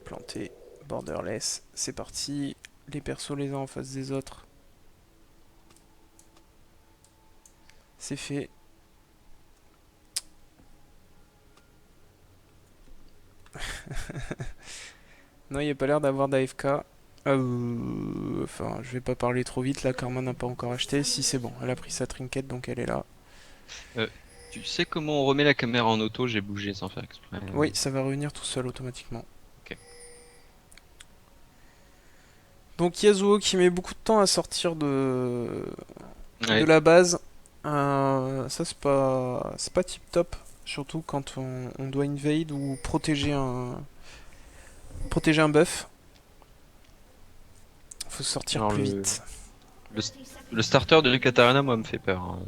planté. Borderless. C'est parti. Les persos les uns en face des autres. C'est fait. Non, il n'y a pas l'air d'avoir d'AFK. Enfin, je vais pas parler trop vite, là, Karma n'a pas encore acheté. Si, c'est bon, elle a pris sa trinket, donc elle est là. Euh, Tu sais comment on remet la caméra en auto? J'ai bougé sans faire exprès. Oui, ça va revenir tout seul automatiquement. Ok. Donc Yasuo qui met beaucoup de temps à sortir de Ouais. la base. Ça, c'est pas tip top. Surtout quand on doit invade ou protéger un buff. Faut sortir Alors plus vite. le, le starter de Katarina, moi, me fait peur, hein.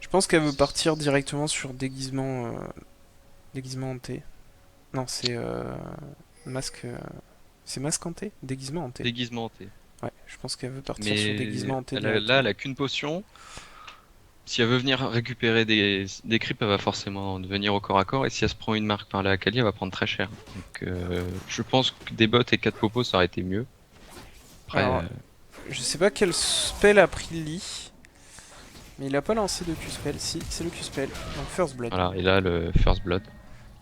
Je pense qu'elle veut partir directement sur déguisement hanté. Non, c'est masque. C'est masque hanté? Déguisement hanté. Déguisement hanté. Ouais, je pense qu'elle veut partir sur déguisement Mais hanté là, elle directement. a qu'une potion. Si elle veut venir récupérer des creeps, elle va forcément venir au corps à corps. Et si elle se prend une marque par la Akali, elle va prendre très cher. Donc, je pense que des bots et 4 popos, ça aurait été mieux. Après, Alors, je sais pas quel spell a pris Lee, mais il a pas lancé de Q-spell. Si, c'est le Q-spell. Donc First Blood. voilà. Et là, le First Blood.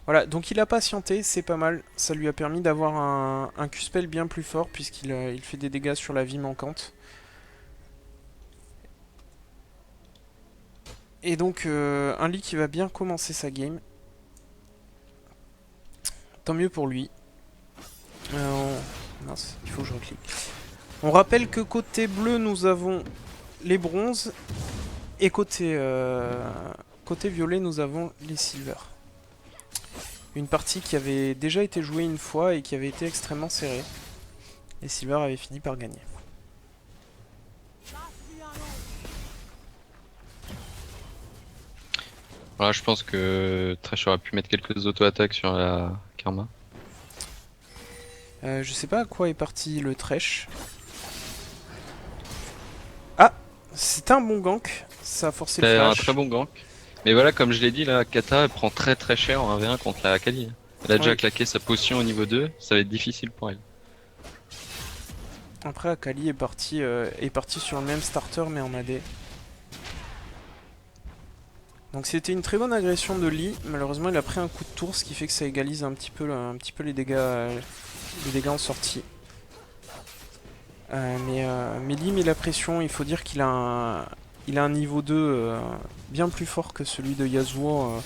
Voilà, donc il a patienté, c'est pas mal. Ça lui a permis d'avoir un Q-spell bien plus fort puisqu'il fait des dégâts sur la vie manquante. Et donc un Lee qui va bien commencer sa game. Tant mieux pour lui. Mince, il faut que je reclique. On rappelle que côté bleu, nous avons les bronzes. Et côté violet, nous avons les silvers. Une partie qui avait déjà été jouée une fois et qui avait été extrêmement serrée. Les silvers avaient fini par gagner. Voilà, je pense que Thresh aurait pu mettre quelques auto-attaques sur la Karma. Je sais pas à quoi est parti le Thresh. Ah, c'était un bon gank. Ça a forcé le C'est un très flash. bon gank. Mais voilà, comme je l'ai dit, la Kata elle prend très très cher en 1v1 contre la Akali. Elle a déjà Oui. claqué sa potion au niveau 2, ça va être difficile pour elle. Après, Akali est parti sur le même starter mais en AD. Donc c'était une très bonne agression de Lee. Malheureusement, il a pris un coup de tour, ce qui fait que ça égalise un petit peu les dégâts en sortie. Mais Lee met la pression. Il faut dire il a un niveau 2 bien plus fort que celui de Yasuo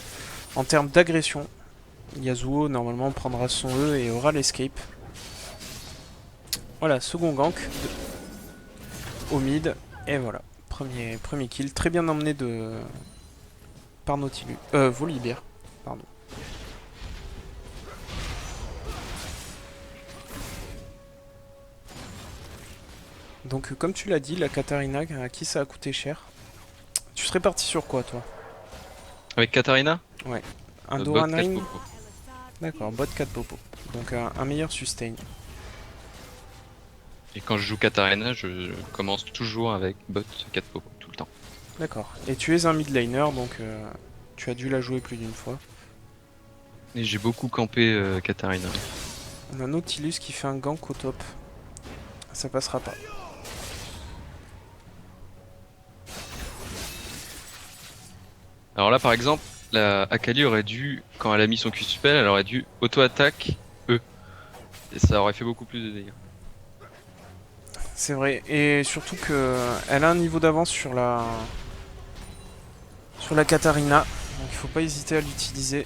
en termes d'agression. Yasuo, normalement, prendra son E et aura l'escape. Voilà, second gank au mid. Et voilà, premier kill. Très bien emmené par Nautilus. Volibear, pardon. Donc, comme tu l'as dit, la Katarina, à qui ça a coûté cher. Tu serais parti sur quoi, toi? Avec Katarina, Ouais. Un bot Doran 4 Ring. popo. D'accord, bot 4 popo. Donc, un meilleur sustain. Et quand je joue Katarina, je commence toujours avec bot 4 popo, tout le temps. D'accord. Et tu es un mid laner, donc tu as dû la jouer plus d'une fois. Et j'ai beaucoup campé Katarina. On a Nautilus qui fait un gank au top. Ça passera pas. Alors là, par exemple, la Akali aurait dû, quand elle a mis son Q-spell, elle aurait dû auto-attaque E. Et ça aurait fait beaucoup plus de dégâts. C'est vrai. Et surtout que elle a un niveau d'avance sur la Katarina. Donc il faut pas hésiter à l'utiliser.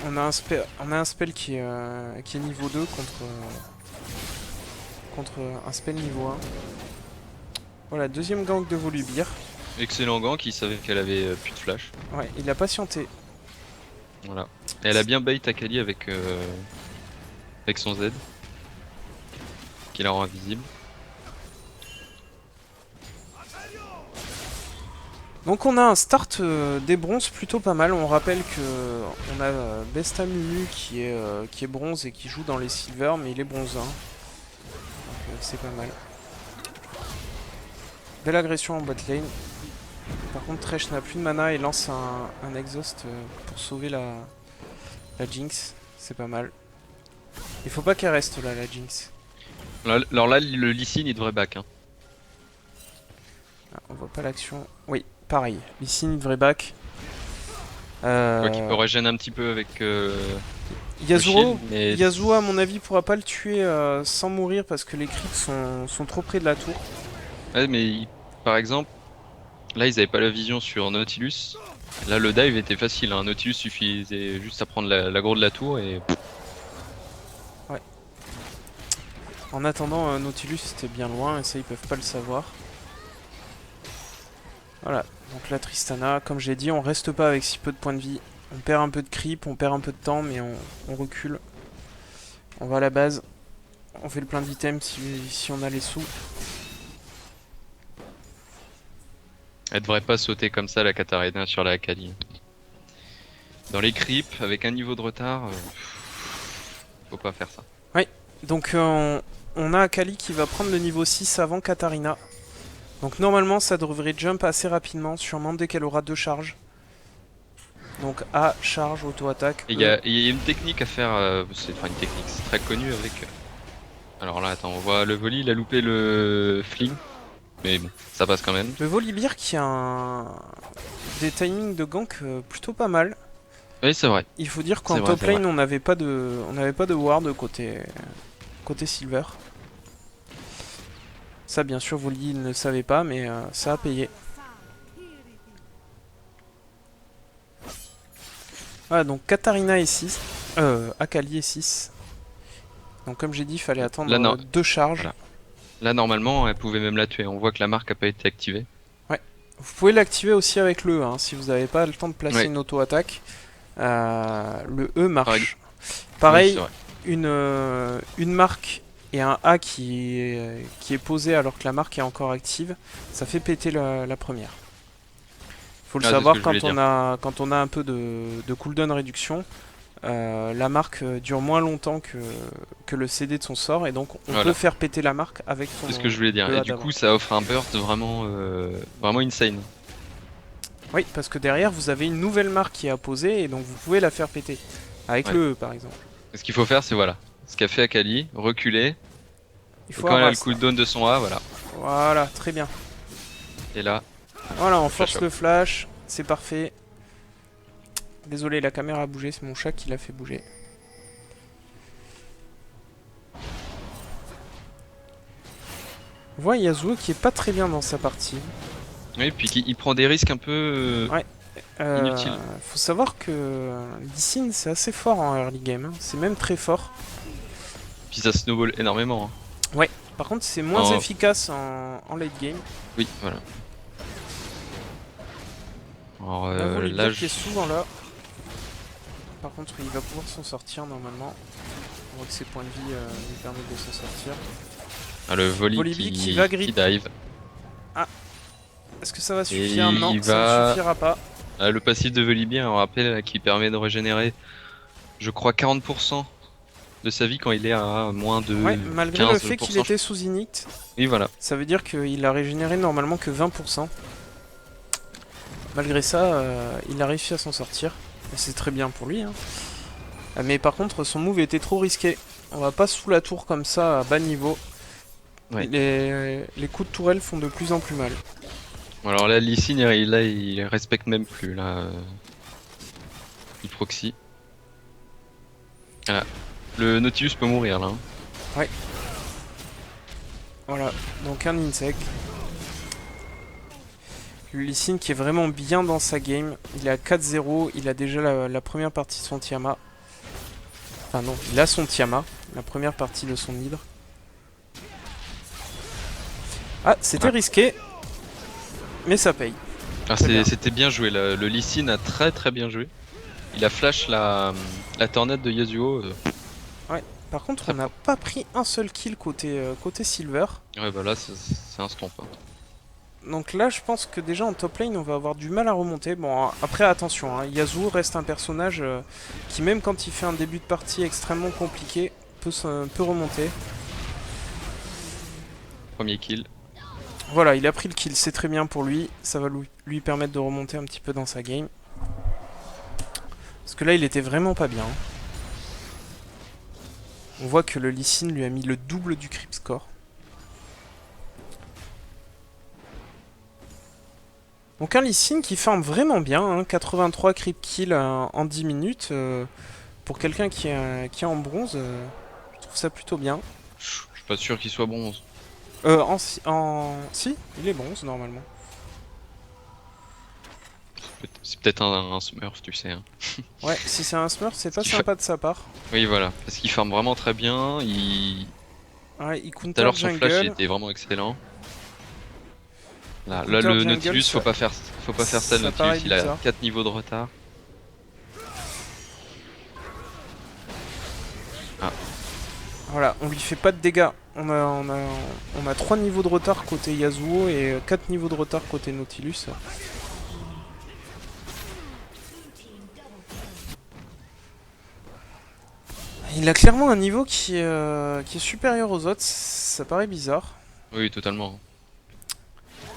On a un spell qui est niveau 2 contre un spell niveau 1. Voilà, deuxième gank de Volibear. Excellent gank, qui savait qu'elle avait plus de flash. Ouais, il a patienté. Voilà. Et elle a bien bait Akali avec son Z, qui la rend invisible. Donc on a un start des bronzes plutôt pas mal. On rappelle que on a Besta Mumu qui est bronze et qui joue dans les silver, mais il est bronze 1. Donc c'est pas mal. Belle agression en bot lane. Par contre Thresh n'a plus de mana et lance un exhaust pour sauver la Jinx. C'est pas mal. Il faut pas qu'elle reste là, la Jinx. Alors là, le Lee Sin, il devrait back. Hein. Ah, on voit pas l'action. Oui, pareil. Lee Sin devrait back. Quoi qu'il peut régénérer un petit peu avec Yasuo, shield, mais... Yasuo, à mon avis, pourra pas le tuer sans mourir parce que les creeps sont trop près de la tour. Ouais, mais par exemple, là, ils avaient pas la vision sur Nautilus. Là, le dive était facile. Hein. Nautilus suffisait juste à prendre l'aggro de la tour et... Ouais. En attendant, Nautilus était bien loin et ça, ils peuvent pas le savoir. Voilà. Donc là, Tristana, comme j'ai dit, on reste pas avec si peu de points de vie. On perd un peu de creep, on perd un peu de temps, mais on recule. On va à la base. On fait le plein d'items si on a les sous. Elle devrait pas sauter comme ça, la Katarina, sur la Akali. Dans les creeps, avec un niveau de retard, faut pas faire ça. Oui, donc on a Akali qui va prendre le niveau 6 avant Katarina. Donc normalement ça devrait jump assez rapidement, sûrement dès qu'elle aura 2 charges. Donc A, charge, auto-attaque. Il y a une technique à faire, c'est une technique, c'est très connu avec... Alors là, attends, on voit le volley, il a loupé le fling. Mais bon, ça passe quand même. Le Volibear qui a des timings de gank plutôt pas mal. Oui, c'est vrai. Il faut dire qu'en top lane on n'avait pas de ward côté Silver. Ça bien sûr Voli il ne le savait pas mais ça a payé. Voilà donc Katarina est 6. Akali est 6. Donc comme j'ai dit il fallait attendre Là, 2 charges. Voilà. Là normalement elle pouvait même la tuer. On voit que la marque a pas été activée. Ouais. Vous pouvez l'activer aussi avec le E hein, si vous n'avez pas le temps de placer une auto-attaque. Le E marche. Pareil, oui, une marque et un A qui est posé alors que la marque est encore active, ça fait péter la première. Faut le savoir quand on a un peu de cooldown réduction, la marque dure moins longtemps que le CD de son sort et donc on peut faire péter la marque avec son... C'est ce que je voulais dire, et du coup ça offre un burst vraiment insane. Oui, parce que derrière vous avez une nouvelle marque qui est apposée et donc vous pouvez la faire péter. Avec le E par exemple. Ce qu'il faut faire c'est voilà, ce qu'a fait Akali, reculer. Il faut quand elle a le cooldown de son A, voilà. Voilà, très bien. Et là... Voilà, on force le flash, c'est parfait. Désolé, la caméra a bougé, c'est mon chat qui l'a fait bouger. On voit Yasuo qui est pas très bien dans sa partie. Oui, puis il prend des risques un peu inutiles. Faut savoir que Lee Sin c'est assez fort en early game, hein. C'est même très fort. Puis ça snowball énormément. Hein. Ouais, par contre c'est moins efficace en late game. Oui, voilà. Alors là qui est souvent là. Par contre il va pouvoir s'en sortir normalement. On voit que ses points de vie lui permettent de s'en sortir. Ah, le volley qui va qui dive. Ah, est-ce que ça va suffire? Non, ça ne suffira pas. Le passif de Volibear, on rappelle, qui permet de régénérer, je crois, 40% de sa vie quand il est à moins de 15%. Malgré le fait qu'il était sous init. Oui, voilà. Ça veut dire qu'il a régénéré normalement que 20%. Malgré ça, il a réussi à s'en sortir. Et c'est très bien pour lui. Hein. Mais par contre, son move était trop risqué. On va pas sous la tour comme ça à bas niveau. Ouais. Les coups de tourelle font de plus en plus mal. Alors là, Lee Sin, là, il respecte même plus. Là, il proxy. Voilà. Le Nautilus peut mourir là. Hein. Ouais. Voilà, donc un insect. Le Lee Sin qui est vraiment bien dans sa game. Il est à 4-0, il a déjà la première partie de son Tiamat. Enfin non, il a son Tiamat, la première partie de son hydre. Ah, c'était risqué, mais ça paye. Ah, c'était bien joué, le Lee Sin a très bien joué. Il a flash la tornade de Yasuo. Ouais, par contre on n'a pas pris un seul kill côté Silver. Ouais bah là c'est un stomp. Hein. Donc là je pense que déjà en top lane on va avoir du mal à remonter. Bon après attention, hein, Yasuo reste un personnage qui même quand il fait un début de partie extrêmement compliqué peut remonter. Premier kill. Voilà, il a pris le kill, c'est très bien pour lui. Ça va lui permettre de remonter un petit peu dans sa game. Parce que là il était vraiment pas bien. On voit que le Lee Sin lui a mis le double du creep score. Donc un Lee Sin qui farm vraiment bien, hein, 83 creep kills en 10 minutes. Pour quelqu'un qui est en bronze, je trouve ça plutôt bien. Je suis pas sûr qu'il soit bronze. Si, il est bronze normalement. C'est peut-être un smurf, tu sais. Hein. Ouais, si c'est un smurf, c'est pas sympa de sa part. Oui, voilà. Parce qu'il farm vraiment très bien. Ouais, il Tout à counter l'heure, son flash il jungle. était vraiment excellent. Là, Counter le jungle, Nautilus, faut pas faire ça, le ça paraît Nautilus, il a bizarre. 4 niveaux de retard. Ah, Voilà, on lui fait pas de dégâts. On a 3 niveaux de retard côté Yasuo et 4 niveaux de retard côté Nautilus. Il a clairement un niveau qui est supérieur aux autres, ça paraît bizarre. oui, totalement.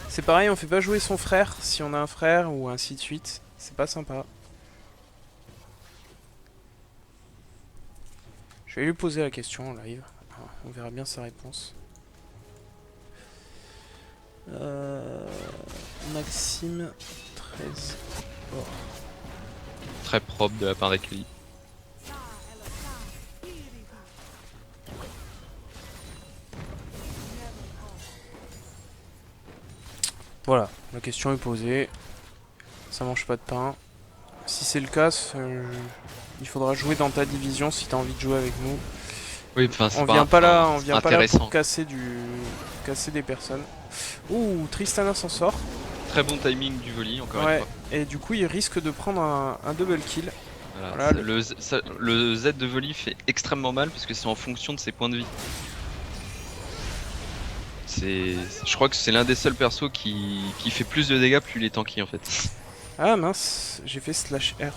C'est pareil, on fait pas jouer son frère si on a un frère ou ainsi de suite. C'est pas sympa. Je vais lui poser la question en live. On verra bien sa réponse. Maxime 13. Oh. Très propre de la part d'Akali. Voilà, la question est posée. Ça mange pas de pain. Si c'est le cas, il faudra jouer dans ta division si t'as envie de jouer avec nous. Oui, enfin, c'est On vient pas là intéressant. pour casser des personnes. Ouh, Tristana s'en sort. Très bon timing du volley, encore une Ouais, fois. et du coup il risque de prendre un double kill. Voilà, Voilà, le Z de volley fait extrêmement mal parce que c'est en fonction de ses points de vie. Je crois que c'est l'un des seuls persos qui fait plus de dégâts plus il est tanky en fait. Ah mince, j'ai fait slash R.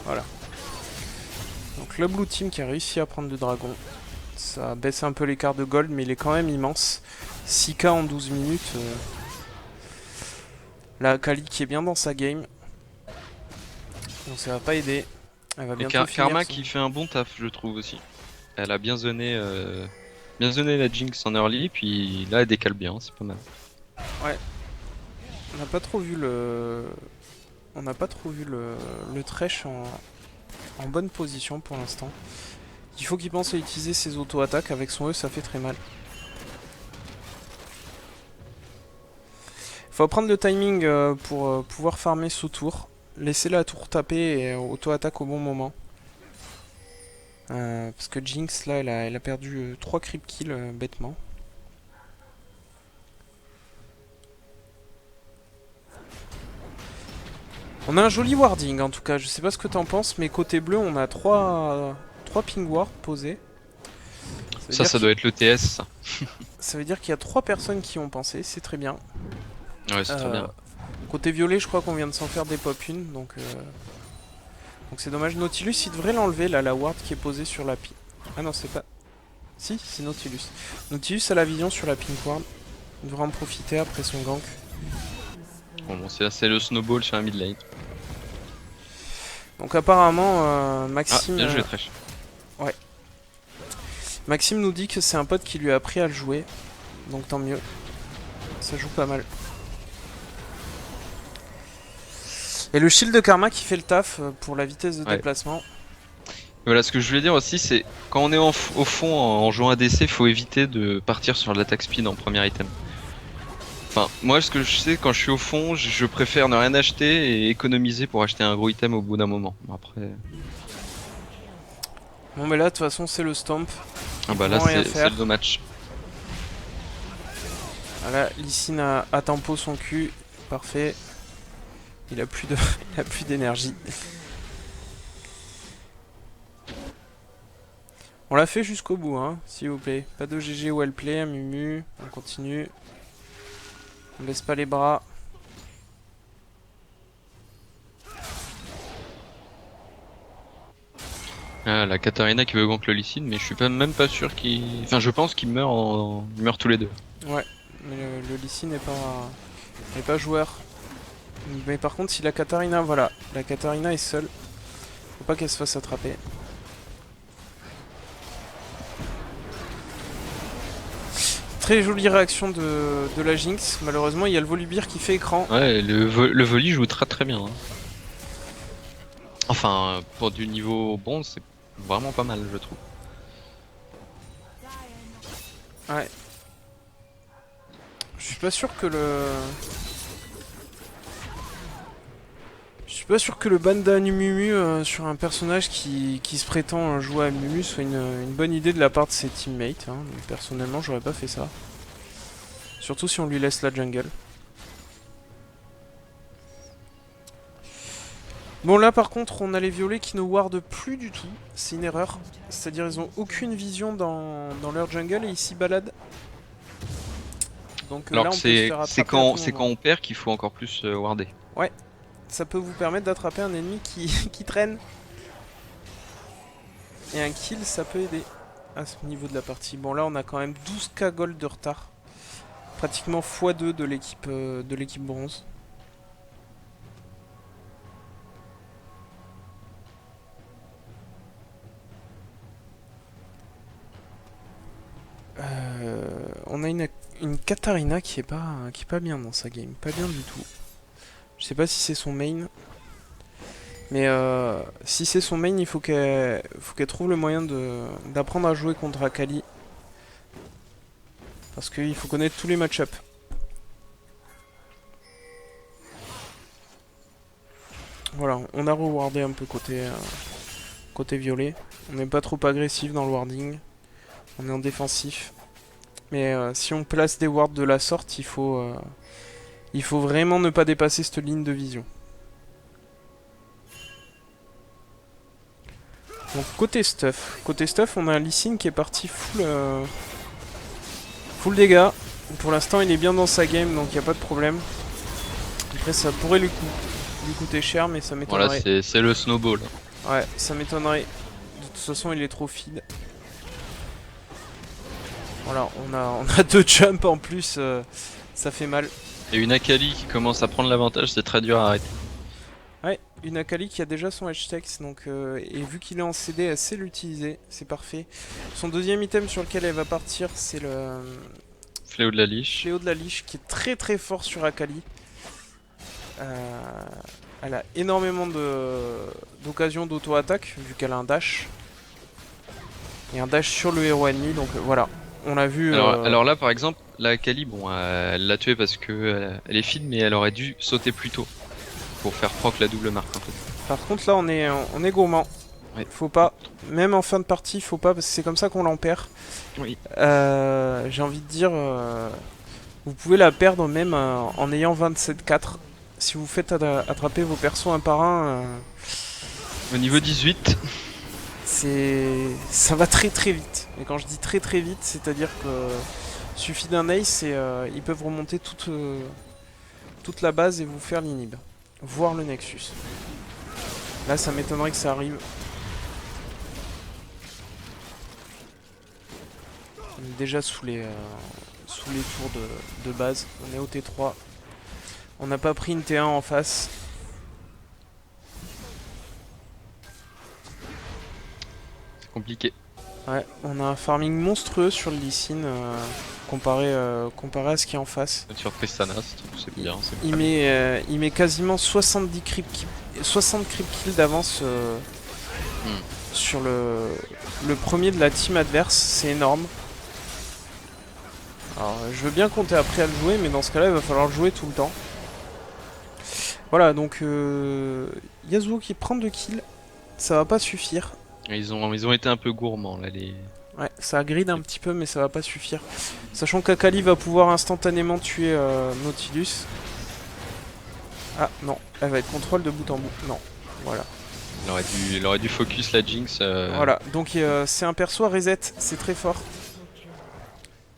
Voilà. Donc le blue team qui a réussi à prendre le dragon. Ça baisse un peu l'écart de gold, mais il est quand même immense. 6k en 12 minutes. La Kali qui est bien dans sa game. Donc ça va pas aider. Elle va Et bientôt finir Karma son- qui fait un bon taf, je trouve aussi. Elle a bien zoné la Jinx en early, puis là elle décale bien, c'est pas mal. On n'a pas trop vu le... On n'a pas trop vu le Thresh en bonne position pour l'instant. Il faut qu'il pense à utiliser ses auto-attaques. Avec son E, ça fait très mal. Faut apprendre le timing pour pouvoir farmer sous tour. Laisser la tour taper et auto-attaque au bon moment. Parce que Jinx, là, elle a perdu 3 creep kills bêtement. On a un joli warding en tout cas. Je sais pas ce que t'en penses, mais côté bleu, on a 3 ping wards posés. Ça doit être le TS, ça. Ça veut dire qu'il y a 3 personnes qui ont pensé, c'est très bien. Ouais, c'est très bien. Côté violet, je crois qu'on vient de s'en faire des pop une, donc c'est dommage. Nautilus, il devrait l'enlever, là, la ward qui est posée sur la pink. Ah non, c'est pas... Si, c'est Nautilus. Nautilus a la vision sur la pink ward. Il devrait en profiter après son gank. Bon, c'est le snowball sur un mid lane. Donc apparemment, Ah, Maxime... bien joué, Thresh. Maxime nous dit que c'est un pote qui lui a appris à le jouer. Donc tant mieux. Ça joue pas mal. Et le shield de Karma qui fait le taf pour la vitesse de déplacement. Voilà, ce que je voulais dire aussi, c'est quand on est au fond en jouant ADC, faut éviter de partir sur l'attaque speed en premier item. Enfin, moi, ce que je sais, quand je suis au fond, je préfère ne rien acheter et économiser pour acheter un gros item au bout d'un moment. Après... Bon, mais là, de toute façon, c'est le stomp. Ah bah là, c'est le dommage. Voilà, Lee Sin a tempo son cul. Parfait. Il a plus de... il a plus d'énergie. On l'a fait jusqu'au bout, hein, s'il vous plaît. Pas de GG well play, Mumu. On continue. On baisse pas les bras. Ah, la Katarina qui veut gank le Lee Sin, mais je suis même pas sûr qu'il... Enfin, je pense qu'ils meurent, ils meurent tous les deux. Ouais, mais le Lee Sin n'est pas joueur. Mais par contre, si la Katarina, voilà, la Katarina est seule, faut pas qu'elle se fasse attraper. Très jolie réaction de la Jinx. Malheureusement, il y a le Volibear qui fait écran. Ouais, le Voli joue très bien, hein. Enfin, pour du niveau bronze, c'est vraiment pas mal, je trouve. Ouais. Je suis pas sûr que Je suis pas sûr que le ban d'Anumumu sur un personnage qui se prétend jouer à Mumu soit une bonne idée de la part de ses teammates. Hein. Personnellement, j'aurais pas fait ça. Surtout si on lui laisse la jungle. Bon là par contre on a les violets qui ne wardent plus du tout, c'est une erreur. C'est-à-dire ils ont aucune vision dans leur jungle et ils s'y baladent. Donc Alors là que on peut se faire attraper à tout c'est quand moment. on perd qu'il faut encore plus warder. Ouais, ça peut vous permettre d'attraper un ennemi qui traîne. Et un kill ça peut aider à ce niveau de la partie. Bon là on a quand même 12k gold de retard. Pratiquement x2 de l'équipe bronze. On a une Katarina qui est pas bien dans sa game, pas bien du tout. Je sais pas si c'est son main, mais si c'est son main, il faut qu'elle trouve le moyen d'apprendre à jouer contre Akali. Parce qu'il faut connaître tous les match-ups. Voilà, on a rewardé un peu côté violet. On n'est pas trop agressif dans le warding. On est en défensif. Mais si on place des wards de la sorte, il faut vraiment ne pas dépasser cette ligne de vision. Donc côté stuff, on a un Lee Sin qui est parti full dégâts. Pour l'instant, il est bien dans sa game, donc il n'y a pas de problème. Après, ça pourrait lui coûter cher, mais ça m'étonnerait. Voilà, c'est le snowball. Ouais, ça m'étonnerait. De toute façon, il est trop feed. Voilà, on a deux jumps en plus, ça fait mal. Et une Akali qui commence à prendre l'avantage, c'est très dur à arrêter. Ouais, une Akali qui a déjà son H-Tex, donc et vu qu'il est en CD, elle sait l'utiliser, c'est parfait. Son deuxième item sur lequel elle va partir, c'est le Fléau de la Liche. Fléau de la Liche, qui est très très fort sur Akali. Elle a énormément d'occasions d'auto-attaque, vu qu'elle a un dash. Et un dash sur le héros ennemi, donc voilà. On l'a vu... Alors là, par exemple, la Akali, bon, elle l'a tué parce que elle est feed, mais elle aurait dû sauter plus tôt. Pour faire proc la double marque en fait. Par contre là on est gourmand. Ouais. Faut pas, même en fin de partie, faut pas, parce que c'est comme ça qu'on l'en perd. Oui. J'ai envie de dire, vous pouvez la perdre même en ayant 27-4. Si vous faites attraper vos persos un par un, Au niveau 18. ça va très très vite. Et quand je dis très très vite, c'est-à-dire que suffit d'un ace et ils peuvent remonter toute la base et vous faire l'inhib. Voire le Nexus. Là, ça m'étonnerait que ça arrive. On est déjà sous les tours de base. On est au T3. On n'a pas pris une T1 en face. C'est compliqué. Ouais, on a un farming monstrueux sur le Lee Sin comparé à ce qui est en face. Sur Tristana, c'est bien. Il met quasiment 60 creep kills d'avance sur le premier de la team adverse. C'est énorme. Alors, je veux bien compter après à le jouer, mais dans ce cas-là, il va falloir le jouer tout le temps. Voilà, donc Yasuo qui prend 2 kills, ça va pas suffire. Ils ont été un peu gourmands là, les... Ouais, ça grid un petit peu, mais ça va pas suffire. Sachant qu'Akali va pouvoir instantanément tuer Nautilus. Ah non, elle va être contrôle de bout en bout. Non, voilà. Il aurait dû focus la Jinx. Voilà, donc c'est un perso à reset, c'est très fort.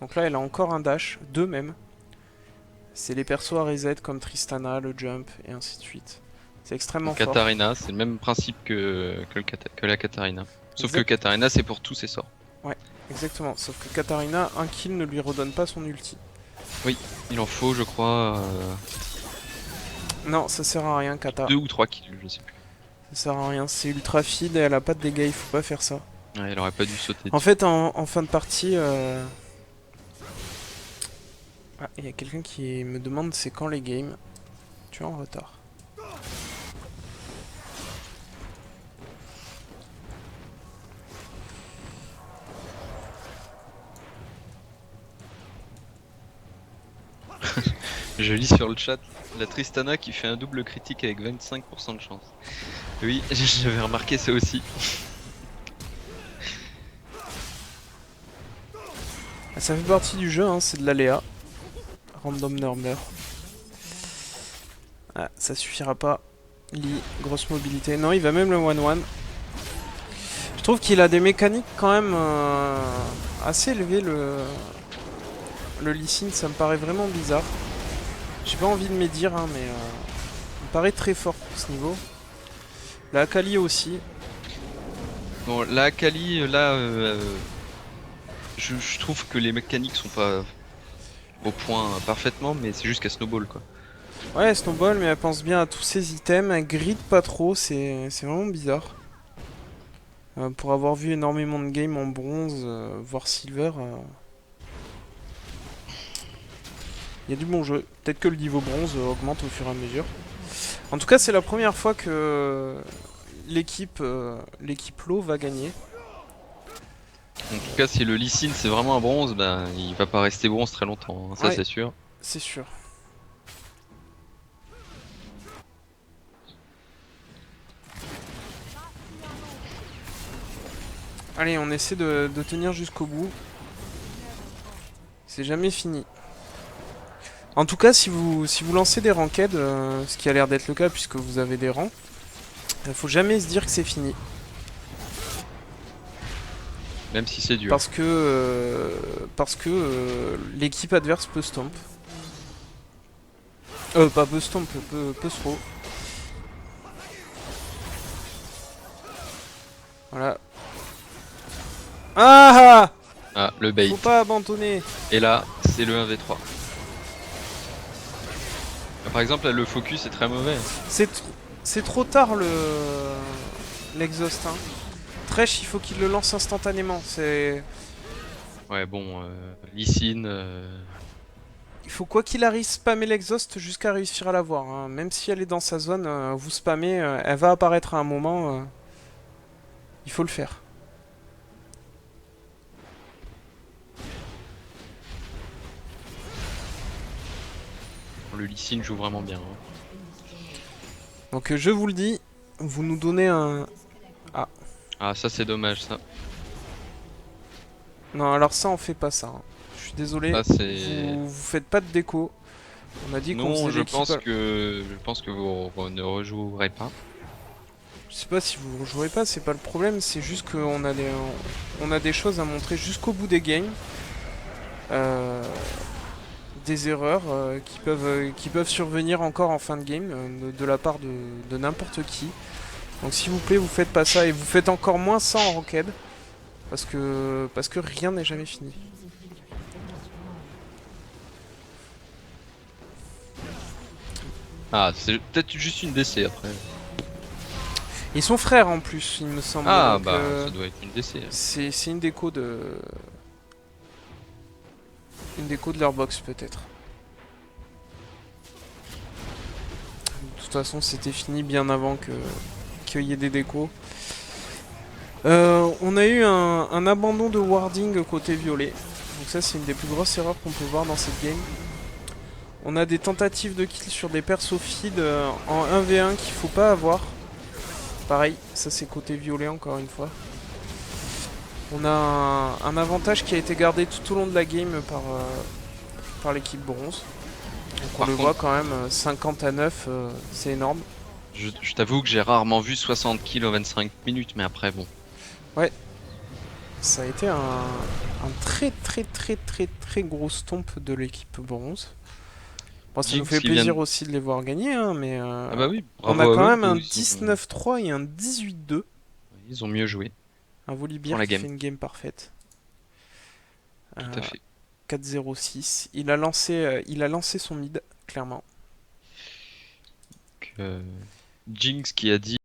Donc là, elle a encore un dash, 2 même. C'est les persos à reset comme Tristana, le jump et ainsi de suite. C'est extrêmement Donc, fort. Katarina, c'est le même principe que la Katarina. Sauf que Katarina, c'est pour tous ses sorts. Ouais, exactement. Sauf que Katarina, un kill ne lui redonne pas son ulti. Oui, il en faut, je crois, Non, ça sert à rien, Kata. 2 ou 3 kills, je sais plus. Ça sert à rien. C'est ultra feed et elle a pas de dégâts, il faut pas faire ça. Ouais, elle aurait pas dû sauter En dessus. fait, en fin de partie... Ah, il y a quelqu'un qui me demande c'est quand les games. Tu es en retard. Je lis sur le chat la Tristana qui fait un double critique avec 25% de chance. Oui, j'avais remarqué ça aussi. Ça fait partie du jeu, hein, c'est de l'aléa. Random number. Ah, ça suffira pas. Lee, grosse mobilité. Non, il va même le 1-1. Je trouve qu'il a des mécaniques quand même assez élevées, le Lee Sin, ça me paraît vraiment bizarre. J'ai pas envie de me dire, hein, mais il me paraît très fort pour ce niveau. La Akali aussi. Bon, la Akali, là, je trouve que les mécaniques sont pas au point parfaitement, mais c'est juste qu'elle snowball quoi. Ouais, elle snowball, mais elle pense bien à tous ses items. Elle grid pas trop, c'est vraiment bizarre. Pour avoir vu énormément de games en bronze, voire silver, il y a du bon jeu. Peut-être que le niveau bronze augmente au fur et à mesure. En tout cas, c'est la première fois que l'équipe low va gagner. En tout cas, si le Lee Sin c'est vraiment un bronze, ben il va pas rester bronze très longtemps, hein, ça Ouais. c'est sûr. C'est sûr. Allez, on essaie de tenir jusqu'au bout. C'est jamais fini. En tout cas, si vous lancez des ranked, ce qui a l'air d'être le cas puisque vous avez des rangs, il faut jamais se dire que c'est fini. Même si c'est dur. Parce que l'équipe adverse peut stomp. Pas peut stomp, peut throw. Voilà. Ah! Ah, le bait. Faut pas abandonner. Et là, c'est le 1v3. Par exemple, là, le focus est très mauvais. C'est trop tard l'exhaust. Hein. Thresh, il faut qu'il le lance instantanément. C'est... Ouais, bon, Lee Sin, Il faut quoi qu'il arrive spammer l'exhaust jusqu'à réussir à l'avoir. Hein. Même si elle est dans sa zone, vous spammez, elle va apparaître à un moment. Il faut le faire. le Lee Sin joue vraiment bien. Hein. Donc je vous le dis, vous nous donnez un... Ah, ça c'est dommage ça. Non, alors ça on fait pas ça. Hein. Je suis désolé, Ça c'est. vous faites pas de déco. On a dit qu'on Non, faisait l'équipe... je pense que vous ne rejouerez pas. Je sais pas si vous rejouerez pas, c'est pas le problème, c'est juste qu'on a on a des choses à montrer jusqu'au bout des games. Des erreurs qui peuvent survenir encore en fin de game de la part de n'importe qui. Donc s'il vous plaît, vous faites pas ça et vous faites encore moins ça en ranked parce que rien n'est jamais fini. Ah, c'est peut-être juste une DC après. Ils sont frères en plus, il me semble. Ah, donc, bah ça doit être une DC. c'est une déco de leur box peut-être. De toute façon, c'était fini bien avant qu'il y ait des décos. On a eu un abandon de warding côté violet. Donc ça c'est une des plus grosses erreurs qu'on peut voir dans cette game. On a des tentatives de kill sur des persos feed en 1v1 qu'il faut pas avoir. Pareil, ça c'est côté violet encore une fois. On a un avantage qui a été gardé tout au long de la game par l'équipe bronze. Donc on le voit quand même, 50 à 9, c'est énorme. Je t'avoue que j'ai rarement vu 60 kills en 25 minutes, mais après bon. Ouais. Ça a été un très gros stomp de l'équipe bronze. Bon, ça nous Jinx fait qui vient plaisir de... aussi de les voir gagner, hein, mais Ah bah oui, on bravo a à quand eux. même un Ils ont, 19-3 et un 18-2. ils ont mieux joué Un pour Volibear la qui game. fait une game parfaite. Tout à Euh, fait. 4-0-6. Il a lancé son mid, clairement. Donc, Jinx qui a dit